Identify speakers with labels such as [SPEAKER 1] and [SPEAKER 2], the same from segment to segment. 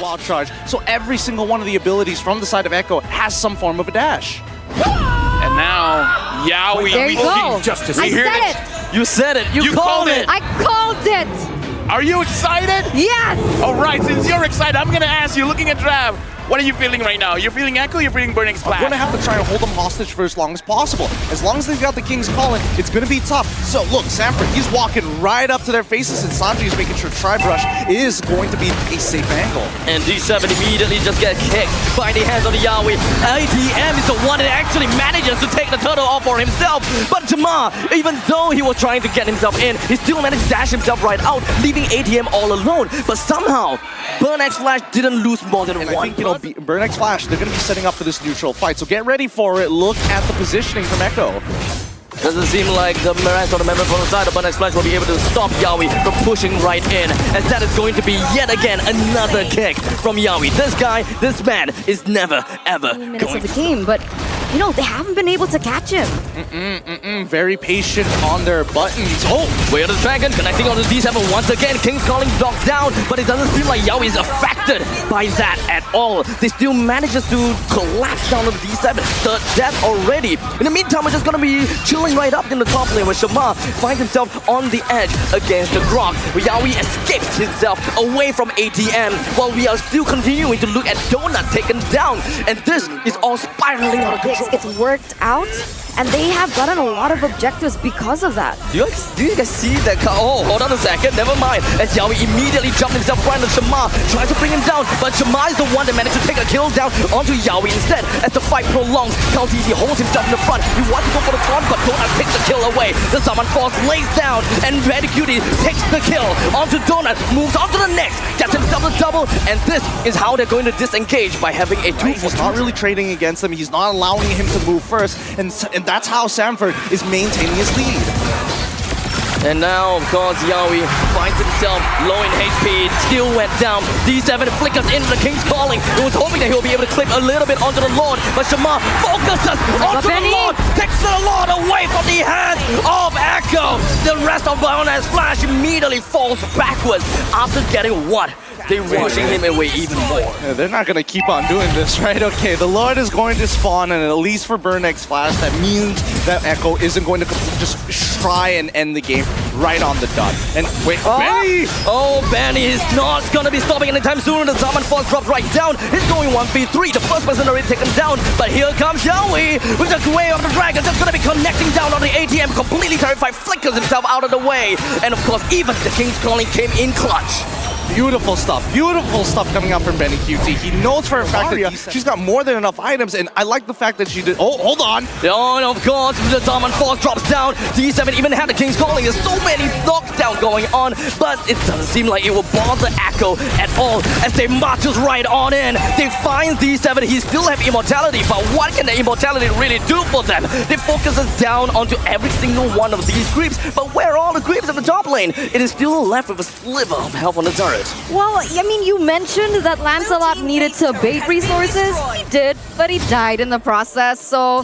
[SPEAKER 1] wild charge. So every single one of the abilities from the side of Echo has some form of a dash.
[SPEAKER 2] And now, Yowie.
[SPEAKER 3] There you go.
[SPEAKER 2] Justice.
[SPEAKER 3] I said it.
[SPEAKER 1] You said it. You called it.
[SPEAKER 3] I called it.
[SPEAKER 2] Are you excited?
[SPEAKER 3] Yes.
[SPEAKER 2] All right, since you're excited, I'm going to ask you, looking at Drav, what are you feeling right now? You're feeling Echo, you're feeling Burning Splash?
[SPEAKER 1] I'm going to have to try and hold them hostage for as long as possible. As long as they've got the King's Calling, it's going to be tough. So look, Sanford, he's walking right up to their faces, and Sanji is making sure Tri-Brush is going to be a safe angle.
[SPEAKER 4] And D7 immediately just get kicked by the hands of the Yowie. ATM is the one that actually manages to take the turtle off for himself. But Jamar, even though he was trying to get himself in, he still managed to dash himself right out, leaving ATM all alone. But somehow, Burn X Flash didn't lose more than
[SPEAKER 1] and
[SPEAKER 4] one.
[SPEAKER 1] I think, Burn X Flash, they're going to be setting up for this neutral fight. So get ready for it. Look at the positioning from Echo.
[SPEAKER 4] Doesn't seem like the rest of the members from the side of Burn X Flash will be able to stop Yowie from pushing right in, as that is going to be yet again another kick from Yowie. This man is never, ever
[SPEAKER 3] minutes
[SPEAKER 4] going
[SPEAKER 3] of the game, but you know, they haven't been able to catch him.
[SPEAKER 1] Very patient on their buttons.
[SPEAKER 4] Oh, Way of the Dragon connecting on the D7 once again. King's Calling knocked down, but it doesn't seem like Yowie is affected by that at all. They still manages to collapse down on the D7. The death already. In the meantime, we're just gonna be chilling right up in the top lane where Shamar finds himself on the edge against the Grok. Yowie escapes himself away from ATM while we are still continuing to look at Donut taken down. And this is all spiraling out of control.
[SPEAKER 3] It's worked out, and they have gotten a lot of objectives because of that.
[SPEAKER 4] Do you guys see that? Oh, hold on a second, never mind. As Yowie immediately jumped himself right on Shamar, tries to bring him down, but Shamar is the one that managed to take a kill down onto Yowie instead. As the fight prolongs, Kaltisi holds himself in the front. He wants to go for the taunt, but Donut takes the kill away. The Summon Force lays down, and Red Cutie takes the kill onto Donut, moves on to the next, gets himself a double, and this is how they're going to disengage by having a 2-for-2.
[SPEAKER 1] He's not really trading against them. He's not allowing him to move first, and that's how Sanford is maintaining his lead.
[SPEAKER 4] And now, of course, Yowie finds himself low in HP, still went down. D7 flickers into the King's Calling. He was hoping that he'll be able to clip a little bit onto the Lord, but Shamar focuses onto the Lord, takes the Lord away from the hands of Echo. The rest of Burn X Flash immediately falls backwards after getting what? They're pushing him away even more.
[SPEAKER 1] Yeah, they're not going to keep on doing this, right? Okay, the Lord is going to spawn, and at least for Burn X Flash, that means that Echo isn't going to just try and end the game right on the dot. And wait, Benny!
[SPEAKER 4] Oh, Benny is not going to be stopping anytime soon. The Summon Force drops right down. He's going 1v3. The first person already taken down, but here comes Yowie with the Way of the Dragon. Just going to be connecting down on the ATM. Completely terrified, flickers himself out of the way. And of course, even the King's Calling came in clutch.
[SPEAKER 1] Beautiful stuff coming out from Benny QT. He knows for a fact that she's got more than enough items, and I like the fact that she did. Oh, hold on.
[SPEAKER 4] Oh, and of course, the Summon Force drops down. D7 even had the King's Calling. There's so many knockdowns going on, but it doesn't seem like it will bother Echo at all as they marches right on in. They find D7. He still have immortality, but what can the immortality really do for them? They focus us down onto every single one of these creeps, but where are all the creeps in the top lane? It is still left with a sliver of health on the turret.
[SPEAKER 3] Well, I mean, you mentioned that Lancelot needed to bait resources. He did, but he died in the process, so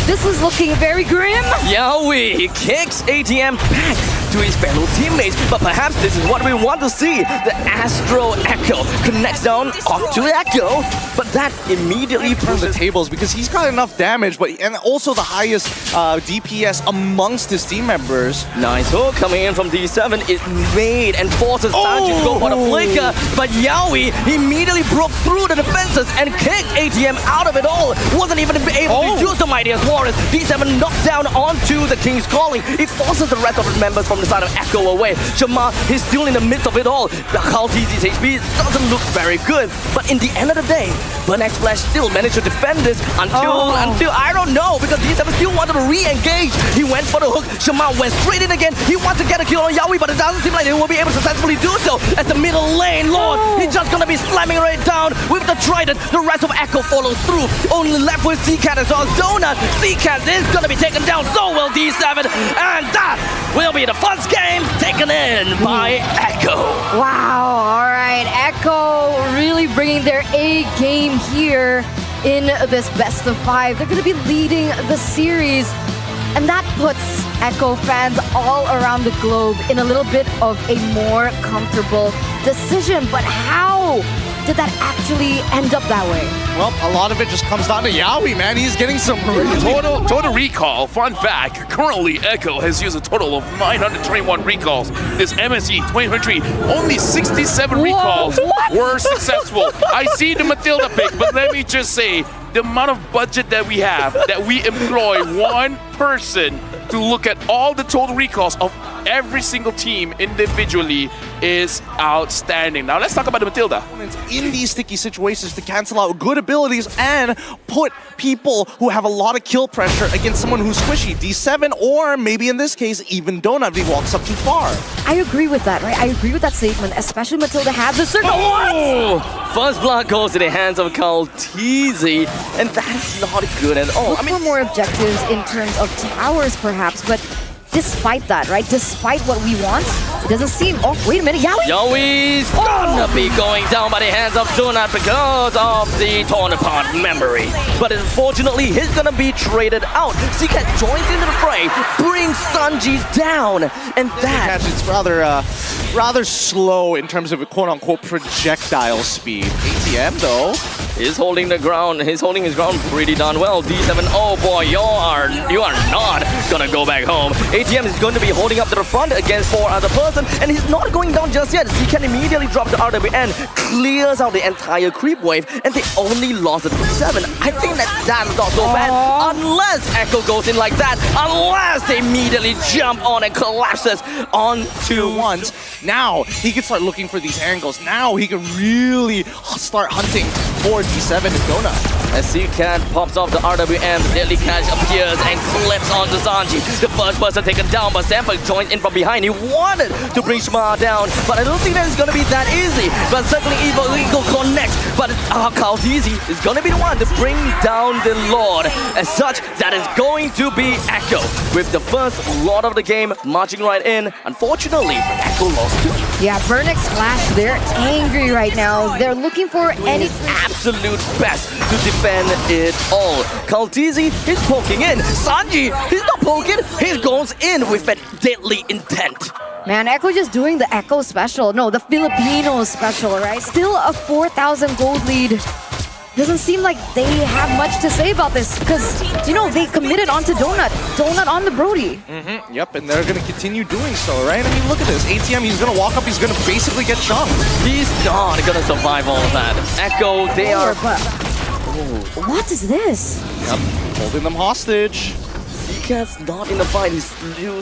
[SPEAKER 3] this is looking very grim.
[SPEAKER 4] Yowie kicks ATM back to his fellow teammates, but perhaps this is what we want to see. The Astro Echo connects down onto Echo, but that immediately
[SPEAKER 1] Turns the tables because he's got enough damage, and also the highest DPS amongst his team members.
[SPEAKER 4] Nice hook coming in from D7 is made and forces Sanji to go for the flicker, but Yowie immediately broke through the defenses and kicked ATM out of it all. Wasn't even able to use the Mightiest Warriors. D7 knocked down onto the King's Calling. It forces the rest of the members from the side of Echo away. Shamar is still in the midst of it all. The Kaltisi's HP doesn't look very good, but in the end of the day, Burn X Flash still managed to defend this until I don't know, because D7 still wanted to re-engage. He went for the hook. Shamar went straight in again. He wants to get a kill on Yowie, but it doesn't seem like he will be able to successfully do so. At the middle lane, Lord, he's just gonna be slamming right down with the Trident. The rest of Echo follows through. Only left with Seacat as well. Donut. Seacat is gonna be taken down so well, D7, and that will be the first game taken in by Echo.
[SPEAKER 3] Wow, all right. Echo really bringing their A game here in this best of 5. They're going to be leading the series, and that puts Echo fans all around the globe in a little bit of a more comfortable decision. But how did that actually end up that way?
[SPEAKER 1] Well, a lot of it just comes down to Yawi, man. He's getting some
[SPEAKER 2] Total recall. Fun fact, currently Echo has used a total of 921 recalls. This MSC 2023, only 67 recalls were successful. I see the Matilda pick, but let me just say, the amount of budget that we have, that we employ one person to look at all the total recalls of every single team individually is outstanding. Now let's talk about the Matilda.
[SPEAKER 1] in these sticky situations to cancel out good abilities and put people who have a lot of kill pressure against someone who's squishy. D7 or maybe in this case even Donut if he walks up too far.
[SPEAKER 3] I agree with that, right? I agree with that statement, especially Matilda has the circle.
[SPEAKER 4] Oh! First blood goes to the hands of Kaltizi, and that's not good at all.
[SPEAKER 3] Look for more objectives in terms of towers, perhaps, but despite that, right? Despite what we want, it doesn't seem... Oh, wait a minute, Yawi!
[SPEAKER 4] Yawi's gonna be going down by the hands of Donut because of the torn apart memory. But unfortunately, he's gonna be traded out. Seacat joins into the fray, brings Sanji down, and that...
[SPEAKER 1] It's rather slow in terms of a quote-unquote projectile speed. ATM, though,
[SPEAKER 4] is holding the ground. He's holding his ground pretty darn well. D7, oh boy, you are not gonna go back home. ATM is going to be holding up to the front against 4 other person, and he's not going down just yet. He can immediately drop the RWN, clears out the entire creep wave, and they only lost the D7. I think that's not so bad, unless Echo goes in like that, unless they immediately jump on and collapses onto
[SPEAKER 1] once. Now he can start looking for these angles. Now he can really start hunting for D7 and Donut.
[SPEAKER 4] As Seacat pops off the RWM, the Deadly Catch appears and clips onto Sanji. The first person taken down, but Sanford joins in from behind. He wanted to bring Shma down, but I don't think that it's going to be that easy. But certainly Evil Eagle connects, but Kaltizi is going to be the one to bring down the Lord. As such, that is going to be Echo, with the first Lord of the game marching right in. Unfortunately, Echo lost too.
[SPEAKER 3] Yeah, Burnex Flash, they're angry right now. They're looking for any
[SPEAKER 4] absolute best to defend it all. Kaltizi, he's poking in. Sanji, he's not poking, he goes in with a deadly intent.
[SPEAKER 3] Man, Echo just doing the Echo special. No, the Filipino special, right? Still a 4,000 gold lead. Doesn't seem like they have much to say about this because, you know, they committed onto Donut. Donut on the Brody.
[SPEAKER 1] Yep, and they're going to continue doing so, right? I mean, look at this. ATM, he's going to walk up, he's going to basically get chunked.
[SPEAKER 4] He's not going to survive all of that. Echo, they are...
[SPEAKER 3] What is this?
[SPEAKER 1] Yep, holding them hostage.
[SPEAKER 4] Seacat's not in the fight, he's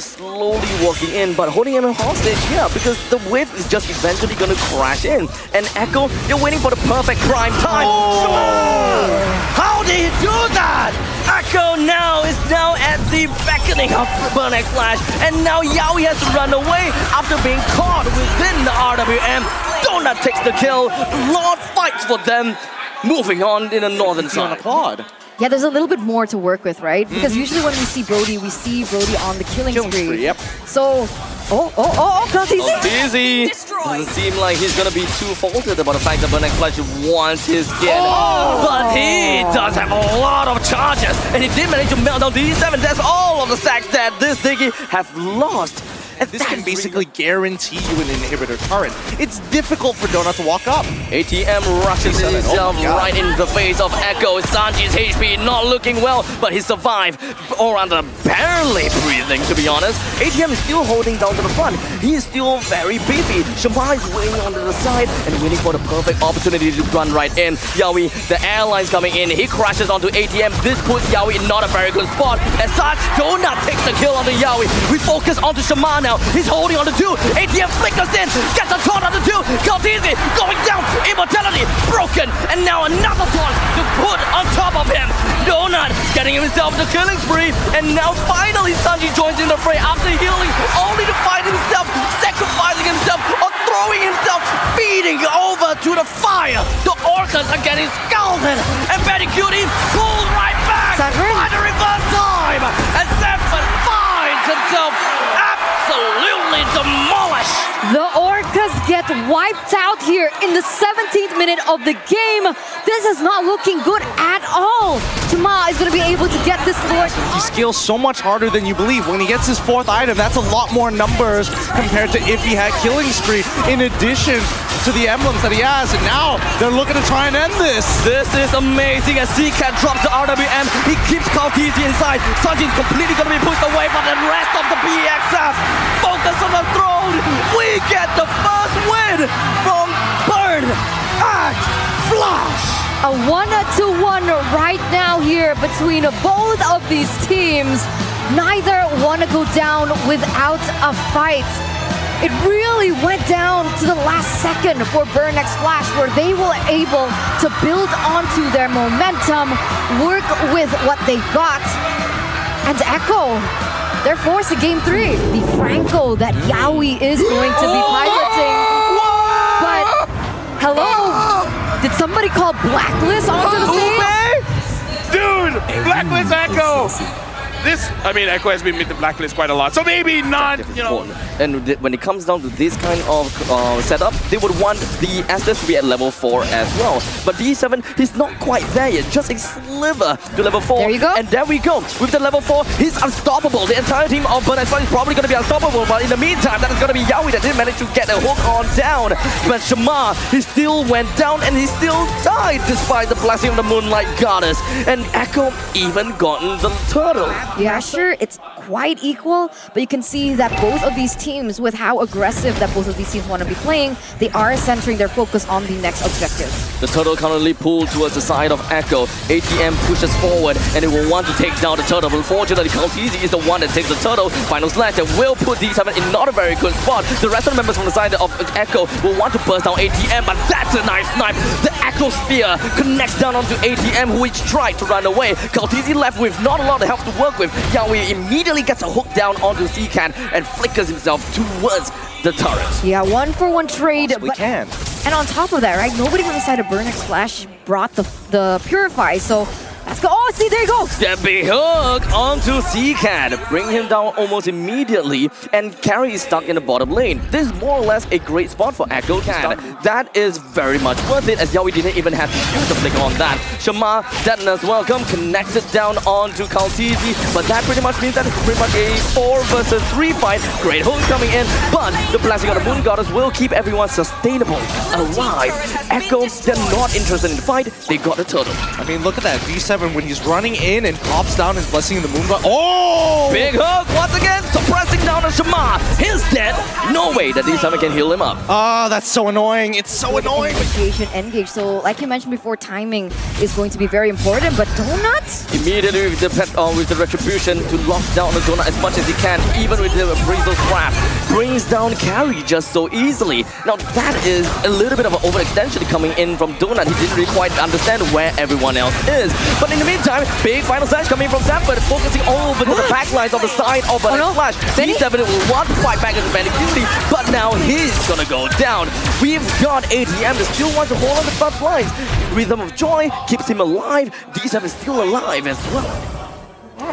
[SPEAKER 4] slowly walking in, but holding him hostage, yeah, because the wave is just eventually gonna crash in. And Echo, you're waiting for the perfect prime time. How did he do that? Echo now is at the beckoning of Burnex Flash, and now Yawi has to run away after being caught within the RWM. Donut takes the kill, Lord fights for them, moving on in the northern side.
[SPEAKER 3] Yeah, there's a little bit more to work with, right? Because usually when we see Brody on the killing spree.
[SPEAKER 1] Yep.
[SPEAKER 3] So,
[SPEAKER 4] Kaltizi doesn't seem like he's gonna be too faulted about the fact that Burnex Flash wants his skin. But he does have a lot of charges, and he did manage to melt down D7. That's all of the stacks that this Diggy have lost.
[SPEAKER 1] And this can basically guarantee you an inhibitor turret. It's difficult for Donut to walk up.
[SPEAKER 4] ATM rushes himself right in the face of Echo. Sanji's HP not looking well, but he survived, or rather barely breathing, to be honest. ATM is still holding down to the front. He is still very beefy. Shama is waiting onto the side and waiting for the perfect opportunity to run right in. Yawi, the airline's coming in. He crashes onto ATM. This puts Yawi in not a very good spot. As such, Donut takes the kill onto Yawi. We focus onto Shama now. He's holding on to 2. ATM flickers in. Gets a taunt on the 2. Kaltizi going down. Immortality broken. And now another taunt to put on top of him. Donut getting himself the killing spree. And now finally Sanji joins in the fray after healing. Only to find himself, sacrificing himself, or throwing himself, feeding over to the fire. The Orcas are getting scalded. And Betty Cutie pulls right back. By the reverse time. And Sanford finds himself absolutely demolished.
[SPEAKER 3] The Orcas get wiped out here in the 17th minute of the game. This is not looking good at all. Tama is going to be able to get this Lord.
[SPEAKER 1] He scales so much harder than you believe. When he gets his 4th item, that's a lot more numbers compared to if he had killing spree. In addition, to the emblems that he has, and now they're looking to try and end this.
[SPEAKER 4] This is amazing as CCAT drops the RWM. He keeps Kaltizi inside. Sanjin's completely gonna be pushed away from the rest of the BXF. Focus on the throne. We get the first win from Burn X Flash.
[SPEAKER 3] A 1-1 right now here between both of these teams. Neither want to go down without a fight. It really went down to the last second for Burn X Flash, where they were able to build onto their momentum, work with what they got. And Echo, they're forced to game 3. The Franco that Yawi is going to be piloting. But, hello? Did somebody call Blacklist onto the stage?
[SPEAKER 2] Dude, Blacklist Echo. I mean, Echo has been with the Blacklist quite a lot, so maybe not, you know.
[SPEAKER 4] And when it comes down to this kind of setup, they would want the Estes to be at level 4 as well. But D7, he's not quite there yet, just a sliver to level 4.
[SPEAKER 3] There you go.
[SPEAKER 4] And there we go. With the level 4, he's unstoppable. The entire team of Burn X Flash is probably going to be unstoppable, but in the meantime, that is going to be Yawi that didn't manage to get a hook on down. But Shamar, he still went down and he still died despite the blessing of the Moonlight Goddess. And Echo even gotten the turtle.
[SPEAKER 3] Yeah, sure, it's quite equal, but you can see that both of these teams, with how aggressive that both of these teams want to be playing, they are centering their focus on the next objective.
[SPEAKER 4] The turtle currently pulled towards the side of Echo. ATM pushes forward and it will want to take down the turtle. Unfortunately, Kaltizi is the one that takes the turtle. Final slash that will put D7 in not a very good spot. The rest of the members from the side of Echo will want to burst down ATM, but that's a nice snipe. The Echo Spear connects down onto ATM, which tried to run away. Kaltizi left with not a lot of help to work with. Yawi immediately gets a hook down onto CCAT and flickers himself towards the turret.
[SPEAKER 3] Yeah, 1-for-1 trade.
[SPEAKER 1] We can.
[SPEAKER 3] And on top of that, right, nobody from the side of Burn X Flash brought the Purify, so let's go. Oh, see, there you go.
[SPEAKER 4] That big hook onto CCAT. Bring him down almost immediately, and Carry is stuck in the bottom lane. This is more or less a great spot for Echo Cat. That is very much worth it, as Yawi didn't even have to use the flicker on that. Shamar, Detoners welcome, connected down onto Kaltizi, but that pretty much means that it's pretty much a 4 versus 3 fight. Great hook coming in, but the blessing of the Moon Goddess will keep everyone sustainable, alive. Echo, they're not interested in the fight, they got the turtle.
[SPEAKER 1] I mean, look at that. D7 when he's running in and pops down his blessing in the moon. Oh!
[SPEAKER 4] Big hook once again, suppressing down on Shamar. He's dead. No way that D7 can heal him up.
[SPEAKER 1] Ah, that's so annoying. It's so annoying.
[SPEAKER 3] Engage. So, like you mentioned before, timing is going to be very important. But Donuts,
[SPEAKER 4] Immediately with the retribution to lock down the Donut as much as he can, even with the Breezel Trap, brings down Carry just so easily. Now that is a little bit of an overextension coming in from Donut. He didn't really quite understand where everyone else is. But in the meantime, big final slash coming from Sanford, focusing over to the backlines of the side of Burn X Flash. D7 will want to fight back into Benny Cutie, but now he's gonna go down. We've got ATM that still wants to hold on the front lines. Rhythm of Joy keeps him alive. D7 is still alive as well.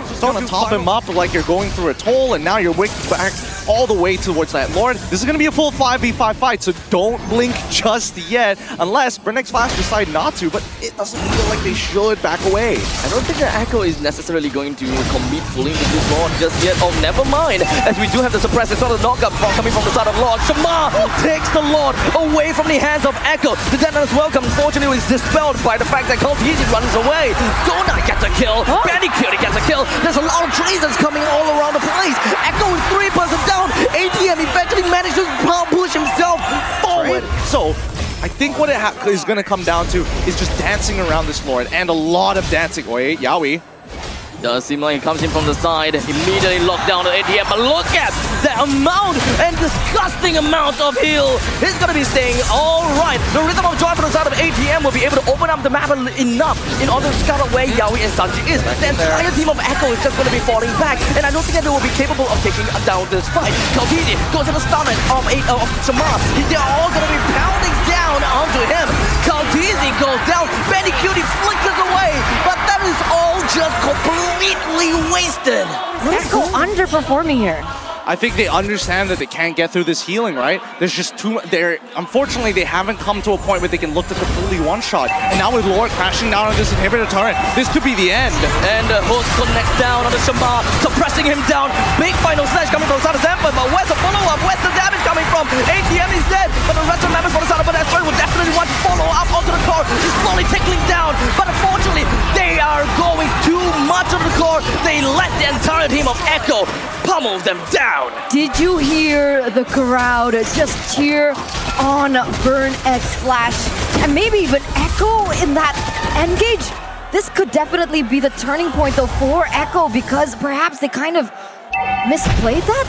[SPEAKER 1] Just want to top him up like you're going through a toll, and now you're waking back all the way towards that Lord. This is going to be a full 5v5 fight, so don't blink just yet, unless Burn X Flash decide not to, but it doesn't feel like they should back away.
[SPEAKER 4] I don't think that Echo is necessarily going to commit fully into this Lord just yet. Oh, never mind, as we do have the suppressive sort of knockup coming from the side of Lord. Shamar takes the Lord away from the hands of Echo. The Detoners welcome, unfortunately, was dispelled by the fact that Kaltizi runs away. Donut gets a kill, Benny Cutie gets a kill. There's a lot of treasons coming all around the place. Echo is 3% down. ATM eventually managed to push himself forward.
[SPEAKER 1] Right. So, I think what it is going to come down to is just dancing around this Lord, and a lot of dancing. Wait, Yawi.
[SPEAKER 4] Does seem like it comes in from the side, immediately locked down to ATM, but look at the amount and disgusting amount of heal. He's gonna be staying all right. The Rhythm of Joy from the side of ATM will be able to open up the map enough in order to scout out where Yawi and Sanji is. The entire team of Echo is just gonna be falling back, and I don't think that they will be capable of taking down this fight. Kaltizi goes to the stomach of Shamar. They're all gonna be pounding down onto him. Kaltizi goes down, Benny Cutie flickers away, but that is all just completely wasted.
[SPEAKER 3] Echo underperforming here.
[SPEAKER 1] I think they understand that they can't get through this healing, right? There's just too much. Unfortunately, they haven't come to a point where they can look to completely one-shot. And now with Lord crashing down on this inhibitor turret, this could be the end.
[SPEAKER 4] And Host connects down on the Shamar, suppressing him down. Big final slash coming from Sada Zampa, but where's the follow-up? Where's the damage coming from? ATM is dead, but the rest of the members for the Sada Badastroid will definitely want to follow up onto the core. He's slowly tickling down, but unfortunately, they are going too much of the core. They let the entire team of Echo pummel them down.
[SPEAKER 3] Did you hear the crowd just cheer on Burn X Flash? And maybe even Echo in that engage? This could definitely be the turning point though for Echo, because perhaps they kind of misplayed that?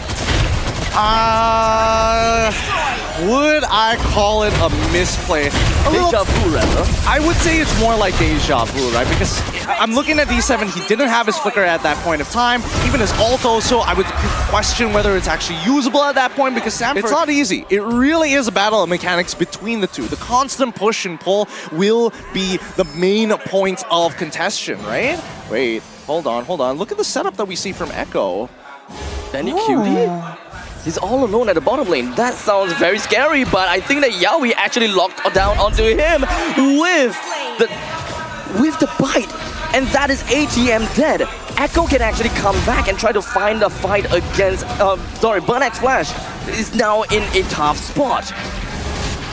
[SPEAKER 1] Would I call it a misplay?
[SPEAKER 4] Deja vu, rather.
[SPEAKER 1] I would say it's more like deja vu, right? Because I'm looking at D7, he didn't have his flicker at that point of time. Even his ult also, I would question whether it's actually usable at that point, because Sanford, it's not easy. It really is a battle of mechanics between the two. The constant push and pull will be the main point of contention, right? Wait, hold on. Look at the setup that we see from Echo.
[SPEAKER 4] Danny Cutie? He's all alone at the bottom lane. That sounds very scary, but I think that Yaoi actually locked down onto him with the bite. And that is ATM dead. Echo can actually come back and try to find a fight against, Burn X Flash is now in a tough spot.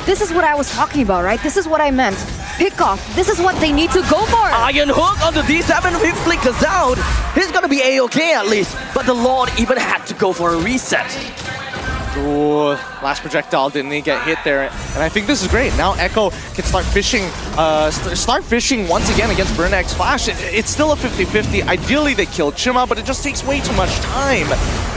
[SPEAKER 3] This is what I was talking about, right? This is what I meant. Pick off. This is what they need to go for.
[SPEAKER 4] Iron Hook on the D7, he flickers out. He's gonna be A-okay at least, but the Lord even had to go for a reset.
[SPEAKER 1] Ooh, last projectile didn't get hit there, and I think this is great. Now Echo can start fishing once again against Burn X Flash. It's still a 50-50. Ideally they killed Chima, but it just takes way too much time.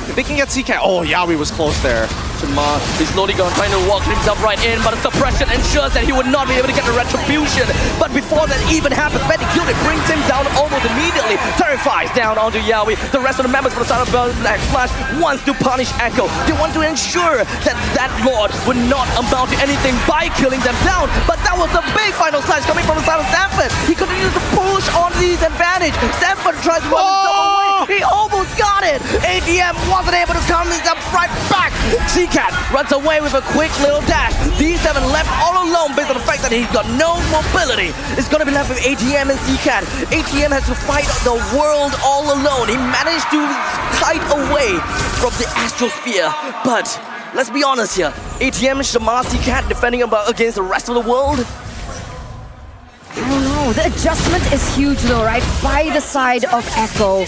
[SPEAKER 1] If they can get CK, oh, Yaoi was close there.
[SPEAKER 4] Chima is slowly trying to walk himself right in, but the suppression ensures that he would not be able to get the retribution. But before that even happens, Medicuted brings him down almost immediately. Terrifies down onto Yaoi. The rest of the members for the side of Burn X Flash wants to punish Echo. They want to ensure that Lord would not amount to anything by killing them down. But that was a big final slash coming from the side of Sanford. He continues to push on these advantage. Sanford tries to run himself away. He almost got it. ATM wasn't able to come himself right back. C-Cat runs away with a quick little dash. D7 left all alone based on the fact that he's got no mobility. It's gonna be left with ATM and C-Cat. ATM has to fight the world all alone. He managed to kite away from the Astrosphere, but let's be honest here. ATM, Shamar, C-Cat defending against the rest of the world.
[SPEAKER 3] I don't know. The adjustment is huge though, right? By the side of Echo.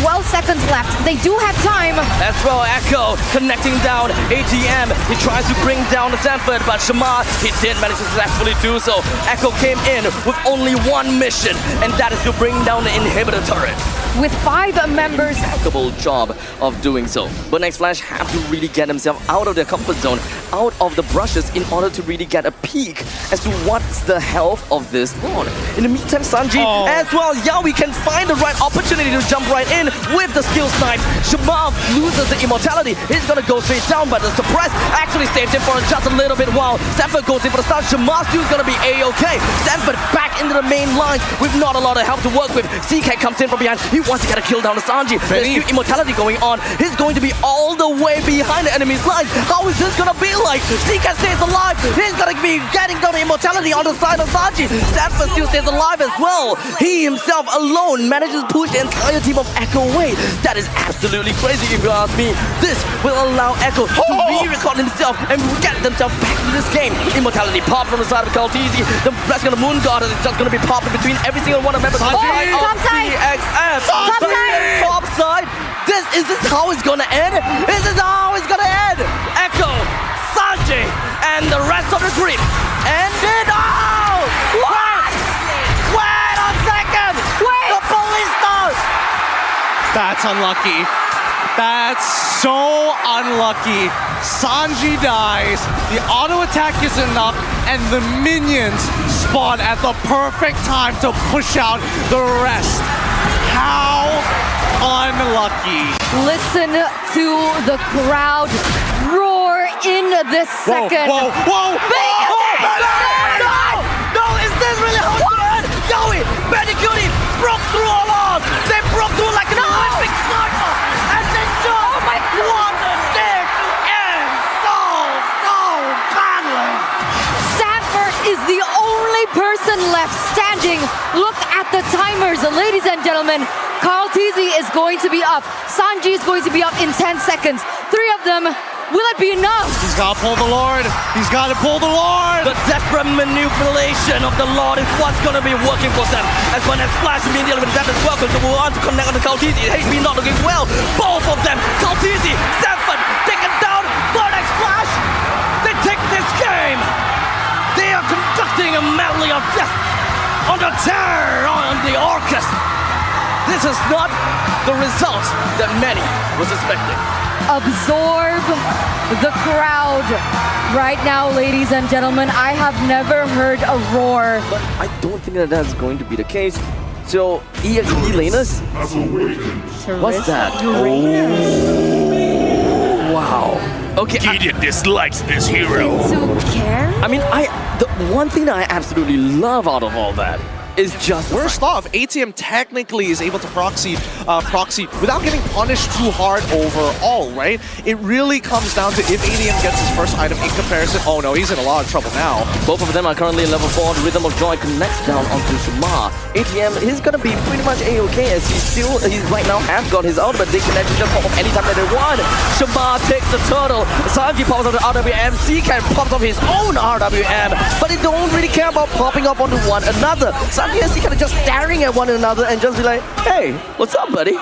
[SPEAKER 3] 12 seconds left. They do have time.
[SPEAKER 4] That's well, Echo connecting down ATM. He tries to bring down the Sanford, but Shamar, he did manage to successfully do so. Echo came in with only one mission, and that is to bring down the inhibitor turret.
[SPEAKER 3] With 5 members.
[SPEAKER 4] Remarkable job of doing so. But Next Flash have to really get himself out of their comfort zone, out of the brushes, in order to really get a peek as to what's the health of this Lord. In the meantime, Sanji, as well, Yaoi can find the right opportunity to jump right in with the skill snipe. Shamar loses the immortality. He's gonna go straight down, but the suppress actually saved him for just a little bit while Sanford goes in for the start. Shamar still gonna be A-okay. Sanford back into the main lines with not a lot of help to work with. CK comes in from behind. He wants to get a kill down to Sanji. There's still immortality going on. He's going to be all the way behind the enemy's lines. How is this gonna be like? CK stays alive. He's gonna be getting down the immortality on the side of Sanji. Sanford still stays alive as well. He himself alone manages to push the entire team of Echo away. That is absolutely crazy if you ask me. This will allow Echo to re-record himself and get themselves back to this game. Immortality popped from the side of Kaltizi. The rest of the Moon Goddess is just gonna be popping between every single one of members of BXF. Top side. Is this how it's gonna end? Is this how it's gonna end? Echo, Sanji, and the rest of the group ended. Oh! What? Wait a second! Wait! The police knows!
[SPEAKER 1] That's unlucky. That's so unlucky. Sanji dies, the auto attack is enough, and the minions spawn at the perfect time to push out the rest. How unlucky.
[SPEAKER 3] Listen to the crowd roar in this second.
[SPEAKER 1] Whoa!
[SPEAKER 4] No! Is this really how it's gonna end? Yaoi, Medicutie broke through all odds. They broke through like an Olympic sniper. And then just what an
[SPEAKER 3] left standing. Look at the timers, ladies and gentlemen. Carl Teasy is going to be up. Sanji is going to be up in 10 seconds. 3 of them. Will it be enough?
[SPEAKER 1] He's got to pull the Lord. He's got to pull the Lord.
[SPEAKER 4] The desperate manipulation of the Lord is what's going to be working for them. As when that Splash immediately with that as well, because they will want to connect on the Kaltizi. HP not looking well. Both of them, Kaltizi, Sanford, taken down. Burnex Splash. They take this game. They are conducting a medley of death on the terror on the Orcus. This is not the result that many were suspecting.
[SPEAKER 3] Absorb the crowd right now, ladies and gentlemen. I have never heard a roar.
[SPEAKER 4] But I don't think that that's going to be the case. So, EXP laners? What's that? Wow. Okay.
[SPEAKER 2] Gideon dislikes this hero.
[SPEAKER 3] To care?
[SPEAKER 4] I mean, the one thing that I absolutely love out of all that is just
[SPEAKER 1] First off, ATM technically is able to proxy without getting punished too hard overall, right? It really comes down to if ATM gets his first item in comparison. Oh no, he's in a lot of trouble now.
[SPEAKER 4] Both of them are currently level 4. The Rhythm of Joy connects down onto Shamar. ATM, he's gonna be pretty much A-okay as he's right now has got his ultimate. They can actually just pop off anytime that they want. Shamar takes the turtle. Sanji pops off the RWM. Seacan pops off his own RWM. But they don't really care about popping up onto one another. Sanji and Seacan are just staring at one another and just be like, hey, what's up, buddy?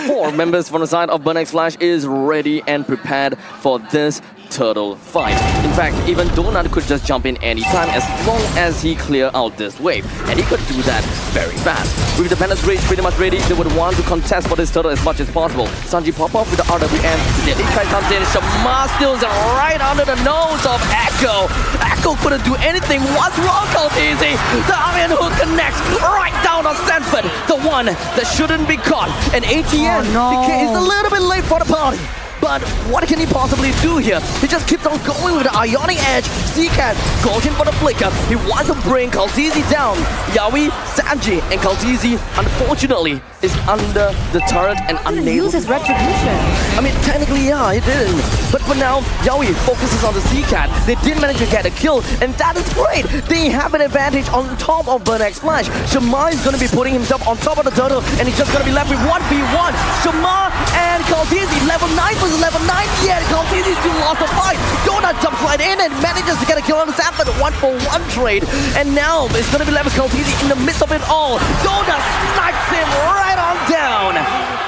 [SPEAKER 4] 4 members from the side of Burnex Flash is ready and prepared for this turtle fight. In fact, even Donut could just jump in anytime as long as he clear out this wave. And he could do that very fast. With the Palace Rage pretty much ready, they would want to contest for this turtle as much as possible. Sanji pop off with the RWM. Deadly Kai comes in. Shamar steals it right under the nose of Echo. Echo couldn't do anything. What's wrong, Kaltizi? The Iron Hook connects right down on Sanford. The one that shouldn't be caught. And ATM is a little bit late for the party. But what can he possibly do here? He just keeps on going with the Ionic Edge. Seacat goes in for the flicker. He wants to bring Kaltizi down. Yaoi, Sanji, and Kaltizi, unfortunately, is under the turret and unable
[SPEAKER 3] to use his retribution.
[SPEAKER 4] I mean, technically, yeah, he didn't. But for now, Yaoi focuses on the Seacat. They did manage to get a kill, and that is great. They have an advantage on top of Burnex Flash. Shamar is going to be putting himself on top of the turtle, and he's just going to be left with 1v1. Shamar and Kaltizi, level 9 versus level 9 yet. Kaltizi still lost the fight. Donut jumps right in and manages to get a kill on the Sanford. 1-for-1 trade. And now it's going to be left with Kaltizi in the midst of it all. Donut snipes him right on down.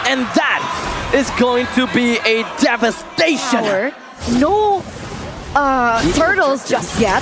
[SPEAKER 4] And that is going to be a devastation.
[SPEAKER 3] No turtles just yet.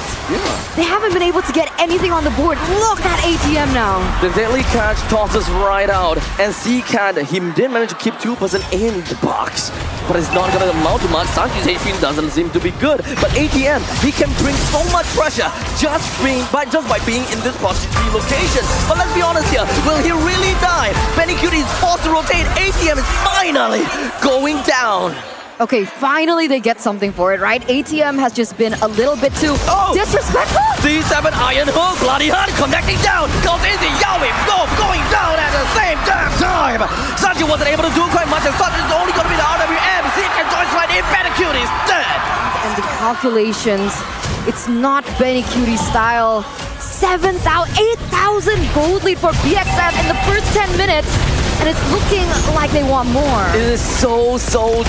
[SPEAKER 3] They haven't been able to get anything on the board. Look at ATM now.
[SPEAKER 4] The Deadly Catch tosses right out. And Seacat, he did manage to keep 2% in the box. But it's not going to amount to much. Sanji's HP doesn't seem to be good. But ATM, he can bring so much pressure just by being in this positive location. But let's be honest here, will he really die? Benny Cutie is forced to rotate. ATM is finally going down.
[SPEAKER 3] Okay, finally they get something for it, right? ATM has just been a little bit too disrespectful.
[SPEAKER 4] D7 Iron Hook, Bloody Hunt connecting down. Kaltizi, Yaoi, both going down at the same damn time. Sanji wasn't able to do quite much, and Sanji is only going to be the RWM. Seacat joins right in, Benny Cutie is dead.
[SPEAKER 3] And the calculations, it's not Benny Cutie style. 8,000 gold lead for BXF in the first 10 minutes. And it's looking like they want more.
[SPEAKER 4] It is so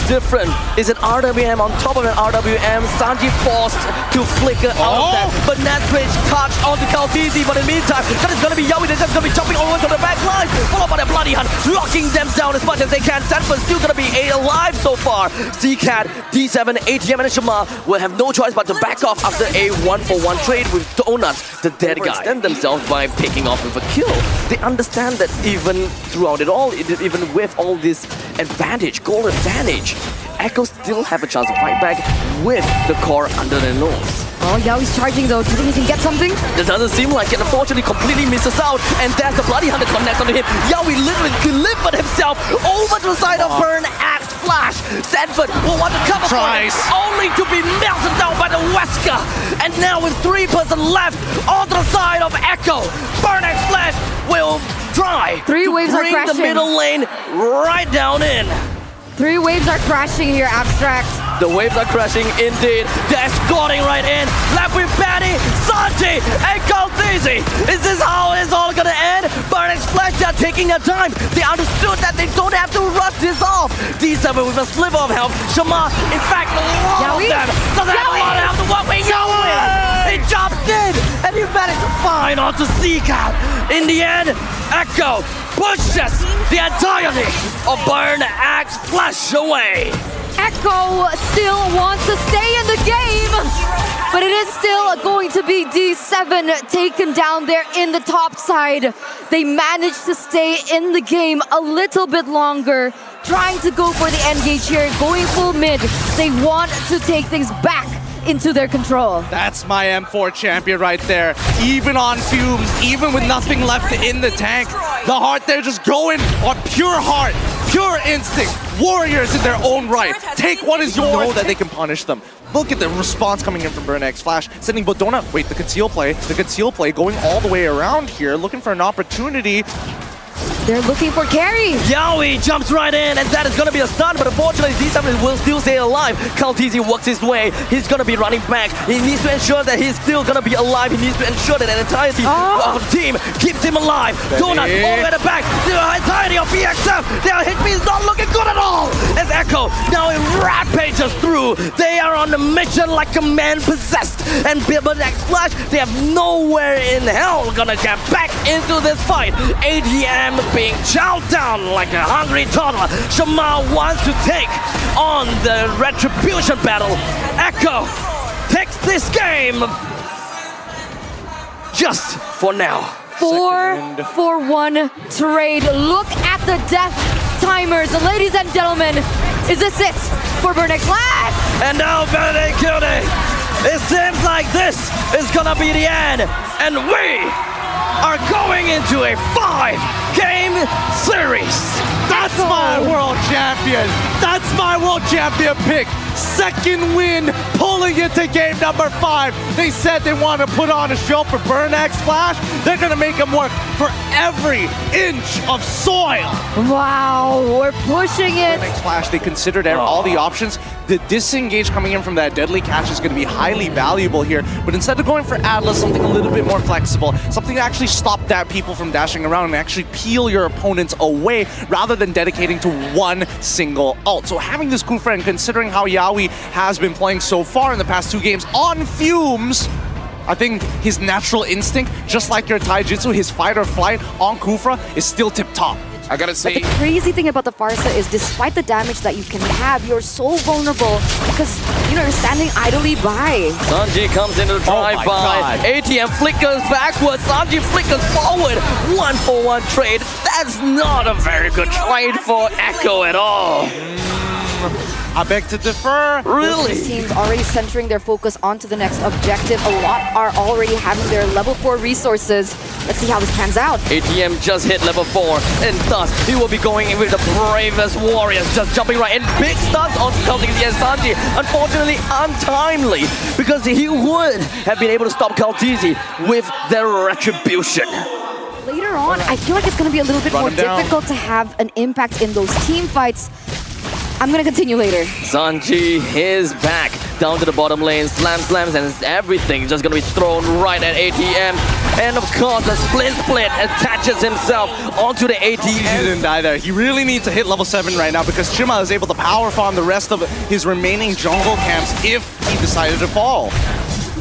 [SPEAKER 4] different. It's an RWM on top of an RWM. Sanji forced to flicker out of that. But Natrich touched onto Kaltizi. But in the meantime, that is going to be Yaoi. They're just going to be jumping over to the back line. Followed by the Bloody Hunt, locking them down as much as they can. Sanford's still going to be alive so far. Seacat, D7, ATM, and Shamar will have no choice but to back off after a 1-for-1 trade with Donut, the dead guy. Extend themselves by picking off with a kill. They understand that even throughout it all, even with all this advantage, goal advantage, Echo still have a chance to fight back with the core under their nose.
[SPEAKER 3] Oh, Yaoi's charging though. Do you think he can get something?
[SPEAKER 4] It doesn't seem like it. Unfortunately, completely misses out. And there's the Bloody Hunter connects onto him. Yaoi literally delivered himself over to the side of Burn Axe Flash. Sanford will want to cover for it, only to be melted down by the Wesker. And now with 3% left on the side of Echo, Burn Axe Flash will try
[SPEAKER 3] 3 waves are
[SPEAKER 4] bring
[SPEAKER 3] crashing.
[SPEAKER 4] the middle lane right down in.
[SPEAKER 3] 3 waves are crashing here, Abstract.
[SPEAKER 4] The waves are crashing indeed. They're escorting right in. Left with Patty, Sanji, and Kaltizi. Is this how it's all gonna end? Burning Splash, they're taking their time. They understood that they don't have to rush this off. D7 with a sliver of health. Shama, in fact, a lot of them doesn't have a lot of health to work with. He jumped in, and he managed to find onto Seacat. In the end, Echo pushes the entirety of Burn Axe Flash away.
[SPEAKER 3] Echo still wants to stay in the game, but it is still going to be D7 taken down there in the top side. They managed to stay in the game a little bit longer, trying to go for the engage here, going full mid. They want to take things back into their control.
[SPEAKER 1] That's my M4 champion right there. Even on fumes, even with nothing left in the tank, the heart there just going on pure heart, pure instinct. Warriors in their own right. Take what is yours. Know that they can punish them. Look at the response coming in from Burn X Flash, sending Bodona. Wait, the conceal play going all the way around here, looking for an opportunity.
[SPEAKER 3] They're looking for carry.
[SPEAKER 4] Yaoi jumps right in, and that is going to be a stun, but unfortunately D7 will still stay alive. Kaltizi works his way. He's going to be running back. He needs to ensure that he's still going to be alive. He needs to ensure that the entirety of the team keeps him alive. Donut all the way back. The entirety of BXF. Their hit me is not looking good at all. As Echo now it rampages through. They are on a mission like a man possessed. And Burn X Flash, they have nowhere in hell gonna get back into this fight. ADM being chowed down like a hungry toddler. Shama wants to take on the retribution battle. Echo takes this game just for now.
[SPEAKER 3] 4-for-1 trade. Look at the death timers. Ladies and gentlemen, is this it for Burn X Flash?
[SPEAKER 4] And now Benedict killed it. It seems like this is gonna be the end. And we are going into a 5-game series.
[SPEAKER 1] That's my world champion. That's my world champion pick. Second win, pulling it to game number 5. They said they want to put on a show for Burn X Flash. They're going to make them work for every inch of soil.
[SPEAKER 3] Wow, we're pushing it.
[SPEAKER 1] Burn X Flash, they considered all the options. The disengage coming in from that deadly catch is going to be highly valuable here. But instead of going for Atlas, something a little bit more flexible, something to actually stop that people from dashing around and actually peel your opponents away rather than dedicating to one single ult. So having this Kufra and considering how Yaoi has been playing so far in the past 2 games on fumes, I think his natural instinct, just like your Taijutsu, his fight or flight on Kufra is still tip-top.
[SPEAKER 2] I gotta
[SPEAKER 5] But
[SPEAKER 2] say,
[SPEAKER 5] the crazy thing about the Farsa is despite the damage that you can have, you're so vulnerable because, you know, you're standing idly by.
[SPEAKER 4] Sanji comes into the drive-by. ATM flickers backwards. Sanji flickers forward. 1-for-1 trade. That's not a very good trade for Echo at all.
[SPEAKER 1] I beg to differ.
[SPEAKER 4] Really?
[SPEAKER 5] These teams already centering their focus onto the next objective. A lot are already having their level 4 resources. Let's see how this pans out.
[SPEAKER 4] ATM just hit level 4, and thus he will be going in with the bravest warriors, just jumping right in. Big stunts on Kaltizi and Sanji. Unfortunately, untimely, because he would have been able to stop Kaltizi with their retribution.
[SPEAKER 5] Later on, I feel like it's going to be a little bit more difficult to have an impact in those team fights. I'm going to continue later.
[SPEAKER 4] Sanji is back down to the bottom lane. Slams, and everything just going to be thrown right at ATM. And of course, the split attaches himself onto the ATM.
[SPEAKER 1] He didn't die there. He really needs to hit level 7 right now because Chima is able to power farm the rest of his remaining jungle camps if he decided to fall.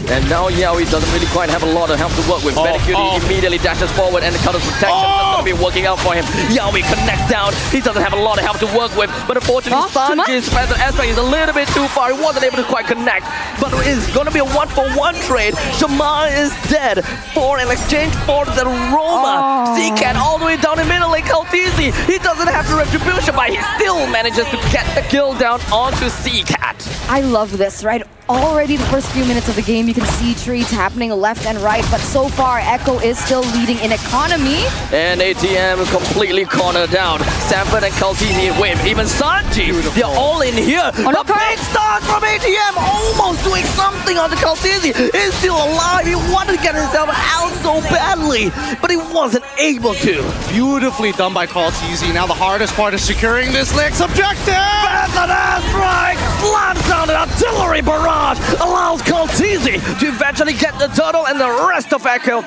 [SPEAKER 4] And now Yaoi doesn't really quite have a lot of help to work with. Medicure immediately dashes forward and the counter protection is going to be working out for him. Yaoi connects down. He doesn't have a lot of help to work with. But unfortunately, Sanji's feather aspect is a little bit too far. He wasn't able to quite connect. But it's going to be a 1-for-1 trade. Shama is dead for an exchange for the Roma. Seacat all the way down in middle lane. Kaltizi, he doesn't have the retribution, but he still manages to get the kill down onto Seacat.
[SPEAKER 5] I love this, right? Already the first few minutes of the game, you can see trades happening left and right, but so far, Echo is still leading in economy.
[SPEAKER 4] And ATM completely cornered down. Sanford and Kaltizi with even Sanji. They're all in here.
[SPEAKER 5] Oh, no,
[SPEAKER 4] the big start from ATM almost doing something. holding on to Calcizi. He's still alive. He wanted to get himself out so badly, but he wasn't able to.
[SPEAKER 1] Beautifully done by Calcizi. Now the hardest part is securing this next objective.
[SPEAKER 4] An airstrike slams down an artillery barrage, allows Calcizi to eventually get the turtle, and the rest of Echo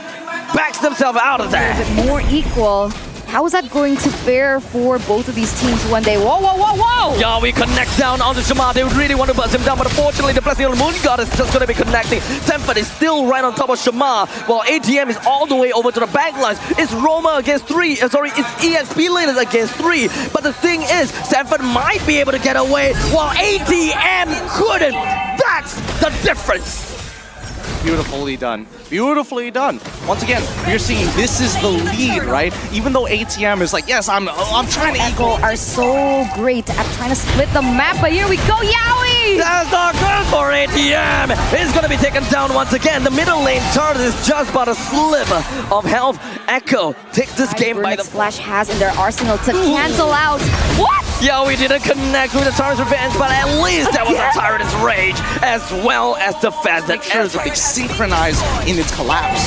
[SPEAKER 4] backs themselves out of there.
[SPEAKER 5] More equal. How is that going to fare for both of these teams one day? Whoa, whoa, whoa, whoa!
[SPEAKER 4] Yeah, we connect down onto Shamar. They really want to buzz him down, but unfortunately, the blessing of the Moon God is just going to be connecting. Sanford is still right on top of Shamar, while ATM is all the way over to the back lines. It's Roma against 3. It's ESP Leaders against 3. But the thing is, Sanford might be able to get away, while ATM couldn't. That's the difference.
[SPEAKER 1] Beautifully done. Beautifully done. Once again, you're seeing this is the lead, right? Even though ATM is like, yes, I'm trying to
[SPEAKER 5] Echo are so great at trying to split the map, but here we go, Yowie!
[SPEAKER 4] That's not good for ATM. He's going to be taken down once again. The middle lane turret is just about a sliver of health. Echo takes this game by the
[SPEAKER 5] Splash has in their arsenal to cancel out. What?
[SPEAKER 4] Yeah, we didn't connect with the Tyrant's Revenge, but at least that was a Tyrant's Rage, as well as the fact that
[SPEAKER 1] they synchronize in its collapse.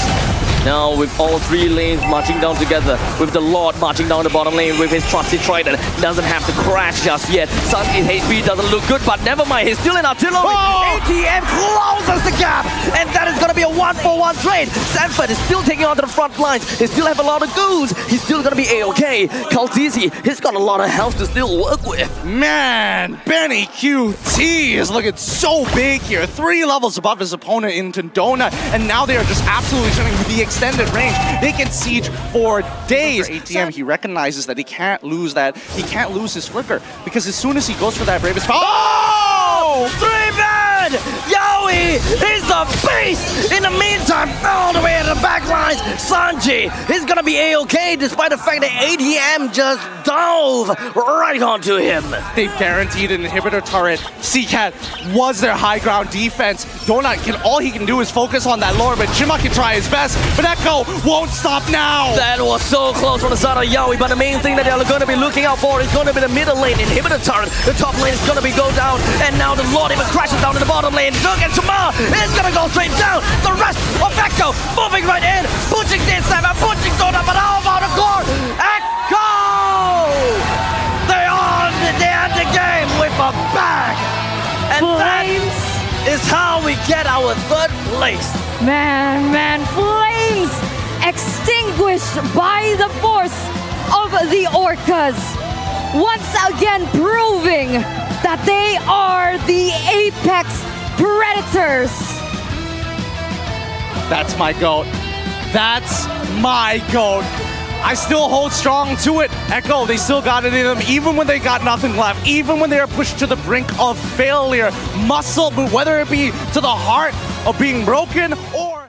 [SPEAKER 4] Now with all 3 lanes marching down together, with the Lord marching down the bottom lane with his trusty trident, doesn't have to crash just yet. Sunny's HP doesn't look good, but never mind, he's still in artillery.
[SPEAKER 1] Oh!
[SPEAKER 4] ATM closes the gap, and that is going to be a 1-for-1 trade. Sanford is still taking on to the front lines. He still have a lot of goons. He's still going to be A-OK. Calcizi, he's got a lot of health to still work with.
[SPEAKER 1] Man, Benny QT is looking so big here. 3 levels above his opponent in Tondona, and now they are just absolutely showing the extended range. They can siege for days. ATM, he recognizes that he can't lose that. He can't lose his flicker, because as soon as he goes for that bravest spell,
[SPEAKER 4] Oh! 3-man! Yowie is a beast! In the meantime, all the way to the back lines, Sanji is gonna be A-OK despite the fact that ATM just dove right onto him.
[SPEAKER 1] they've guaranteed an inhibitor turret. CCAT was their high ground defense. Donut all he can do is focus on that lore, but Jima can try his best, but Echo won't stop now.
[SPEAKER 4] That was so close from the side of Yowie, but the main thing that they're going to be looking out for is going to be the middle lane inhibitor turret. The top lane is going to be go down, and now the Lord even crashes down to the bottom lane. Look at Shamar, it's going to go straight down. The rest of Echo moving right in, pushing this time, pushing Donut, but how about the core? Echo! They end the game with a bang, and that is how we get our 3rd place.
[SPEAKER 5] Man, flames extinguished by the force of the Orcas. Once again proving that they are the apex predators.
[SPEAKER 1] That's my GOAT. That's my GOAT. I still hold strong to it. Echo, they still got it in them, even when they got nothing left, even when they are pushed to the brink of failure. Muscle, whether it be to the heart of being broken or